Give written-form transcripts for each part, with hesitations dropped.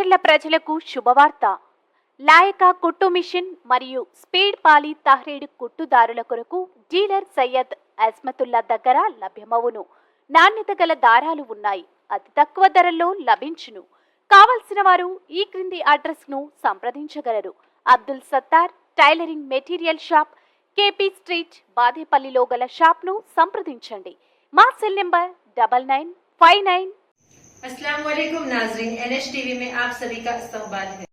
మాచర్ల ప్రజలకు శుభవార్త. లాయక కుట్టు మిషన్ మరియు స్పీడ్ పాలి తహ్రీడ్ కుట్టుదారుల కొరకు డీలర్ సయ్యద్ అజ్మతుల్లా దగ్గర లభ్యమవును. నాణ్యత గల దారాలు ఉన్నాయి. అతి తక్కువ ధరల్లో లభించును. కావలసిన వారు ఈ క్రింది అడ్రస్ ను సంప్రదించగలరు. Abdul Sattar tailoring material shop, KP street, బాదేపల్లిలో గల షాప్ ను సంప్రదించండి. మా సెల్ నంబర్ 9959। अस्सलाम वालेकुम नाज़रीन, NH टीवी में आप सभी का इस्तकबाल है।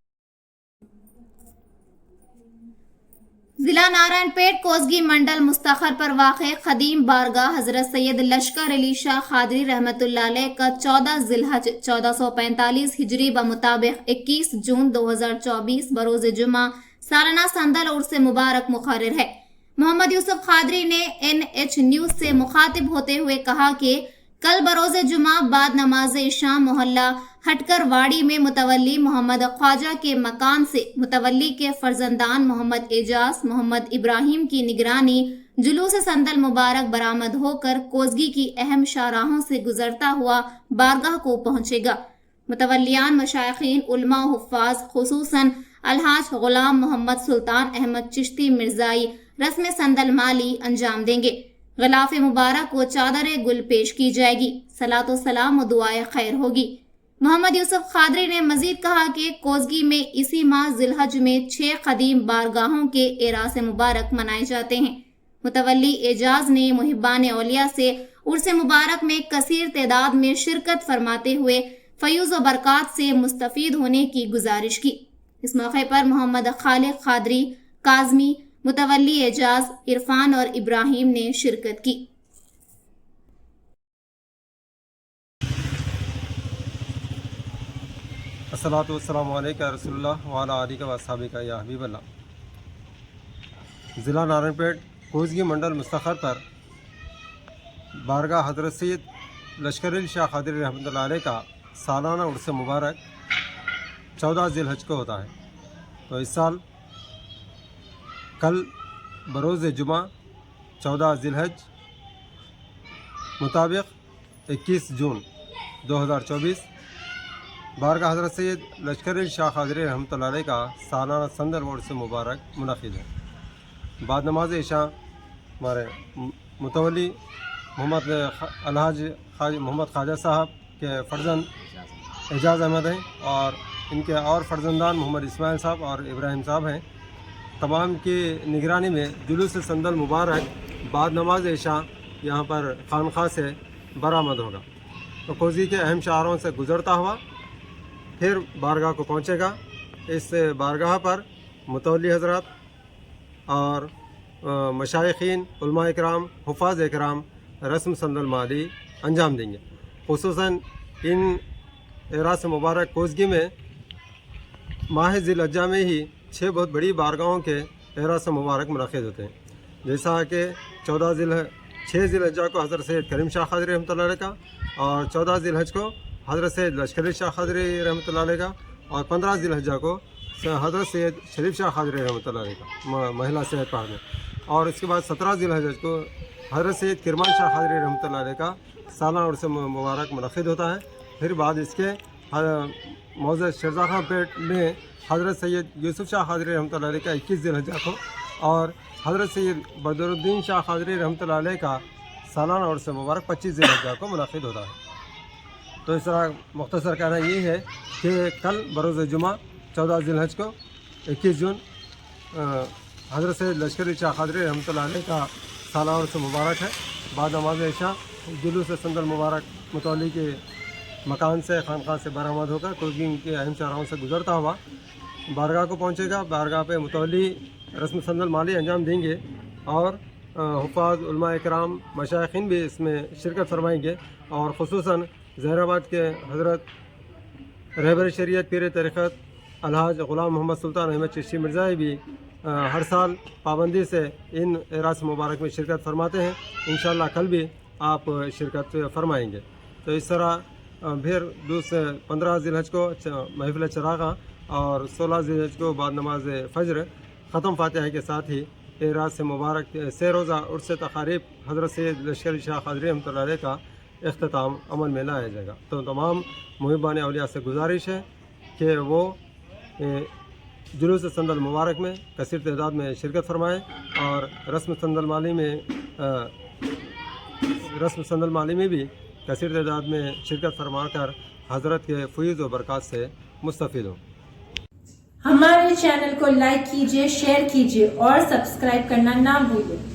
जिला नारायणपेट कोसगी मंडल मुस्तखर पर वाक़े खदीम बारगाह हजरत सैयद लश्कर अली शाह खादरी रहमतुल्लाह अलैह का 14 जिलहज 1445 हिजरी ब मुताबिक 21 जून 2024 बरोज़ जुमा सालाना संदल उर्स मुबारक मुकर्रर है। मोहम्मद यूसुफ खादरी ने NH न्यूज से मुखातिब होते हुए कहा कि कल बरोज़ जुमा बाद नमाज इशा मोहल्ला हटकर वाड़ी में मुतवल्ली मोहम्मद ख्वाजा के मकान से मुतवल्ली के फर्जंदान मोहम्मद एजाज मोहम्मद इब्राहिम की निगरानी जुलूस संदल मुबारक बरामद होकर कोसगी की अहम शाहराहों से गुजरता हुआ बारगाह को पहुंचेगा। मुतवल्लियान मशाइखीन उलमा हुफ्फाज खुसूसन अलहाज गुलाम मोहम्मद सुल्तान अहमद चिश्ती मिर्जाई रस्म संदल माली अंजाम देंगे। ग़िलाफ़ मुबारक व चादर गुल पेश की जाएगी। सलातो सलाम व दुआए खैर होगी। मोहम्मद यूसुफ खादरी ने मजीद कहा कि कोसगी में इसी माह जिलहज में 6 कदीम बारगाहों के एरास मुबारक मनाए जाते हैं। मुतवल्ली एजाज ने मुहिब्बान औलिया से उर्स मुबारक में कसीर तादाद में शिरकत फरमाते हुए फयूज़ व बरक़ात से मुस्तफ़ीद होने की गुजारिश की। इस मौके पर मोहम्मद खालिद खादरी, काज़मी, मुतवल्ली एजाज, इरफान और इब्राहिम ने शिरकत की। अस्सलातु वस्सलामु अलैका रसूलुल्लाह व अला आलिका व अस्हाबिका या हबीबल्लाह। ज़िला नारायणपेट कोसगी मंडल मुस्तखर पर बारगाह हज़रत सैयद लश्कर अली शाह खादरी रहमतुल्लाह अलैह का सालाना उर्स मुबारक 14 ज़िलहज को होता है। तो इस साल कल बरोज़ जुमा 14 ज़िलहज मुताबिक 21 जून 2024 बारगाह हज़रत सैयद लश्कर अली शाह खादरी रहमतुल्लाह अलैह का सालाना संदल उर्स मुबारक मुनक़िद है। बाद नमाज इशा हमारे मुतवल्ली मोहम्मद अलहाज मोहम्मद ख्वाजा साहब के फ़र्जंद एजाज अहमद हैं और इनके और फ़र्जंदान मोहम्मद इस्माइल साहब और इब्राहिम साहब हैं। तमाम की निगरानी में जुलूस संदल मुबारक बाद नमाज इशा यहाँ पर खानखा से बरामद होगा। तो कोसगी के अहम शहरों से गुज़रता हुआ फिर बारगाह को पहुँचेगा। इस बारगाह पर मुतवल्ली हज़रात और मशाइखीन उलमा इकराम हुफ़ाज़ इकराम रस्म संदल माली अंजाम देंगे। खुसूसन इन एरास मुबारक कोसगी में माह ज़िलहज्जा में ही 6 बहुत बड़ी बारगाहों के एरास मुबारक मुनक़िद होते हैं। जैसा कि 6 ज़िलहज्जा को हज़रत सैयद करीम शाह खादरी रहमतुल्लाह अलैह का और 14 ज़िलहज को हज़रत सैयद लश्कर अली शाह खादरी रहमतुल्लाह अलैह का और 15 ज़िलहज्जा को हज़रत सैयद शरीफ शाह खादरी रहमतुल्लाह अलैह का महिला सेहत पहाड़ में, और इसके बाद 17 ज़िलहज को हज़रत सैयद किरमान शाह खादरी रहमतुल्लाह अलैह का सालाना उर्स मुबारक मुनक़िद होता है। फिर बाद इसके मौज़ा शरज़ाख़ा पेट में हज़रत सैयद यूसुफ शाह खादरी रहमतुल्लाह अलैह का 21 ज़िलहज्जा को और हज़रत सैयद बदरुद्दीन शाह खादरी रहमतुल्लाह अलैह का सालाना उर्स मुबारक 25 ज़िलहज्जा को मुनक़िद होता है। तो इस तरह मुख्तसर कहना ये है कि कल बरोज़ जुमा 14 ज़िलहज को 21 जून हज़रत सैयद लश्कर अली शाह खादरी रहमतुल्लाह अलैह का सालाना उर्स मुबारक है। बाद नमाज इशा जुलूस संदल मुबारक मुतवल्ली के मकान से खानखा से बरामद होकर कोसगी के अहम शहरों से गुजरता हुआ बारगाह को पहुँचेगा। बारगाह पे मुतवल्ली रस्म संदल माली अंजाम देंगे और हुफ़ाज़ उलमा इकराम मशाइखीन भी इसमें शिरकत फरमाएंगे। और ख़ुसूसन ज़हराबाद के हज़रत रहबर शरीयत पीर तरीक़त अलहाज ग़ुलाम मोहम्मद सुल्तान अहमद चिश्ती मिर्ज़ाई भी हर साल पाबंदी से इन एरास मुबारक में शिरकत फरमाते हैं। इंशाअल्लाह कल भी आप शिरकत फरमाएंगे। तो इस तरह फिर 15 ज़िलहज को महफ़िल चराग़ा और 16 ज़िलहज को बाद नमाज फ़ज्र ख़त्म फ़ातिहा के साथ ही एरास मुबारक से रोज़ा उर्स तक़ारीब हज़रत सैयद लश्कर अली शाह खादरी रहमतुल्लाह अलैह का इख्तिताम अमल में लाया जाएगा। तो तमाम मुहिब्बान औलिया से गुजारिश है کہ وہ जुलूस संदल मुबारक में कसीर तादाद में शिरकत फरमाएँ और रस्म संदल माली में भी कसीर तादाद में शिरकत फरमा कर हज़रत के फैज़ व बरक़ात से मुस्तफ़ीद हों। हमारे चैनल को लाइक कीजिए, शेयर कीजिए और सब्सक्राइब करना ना भूलें।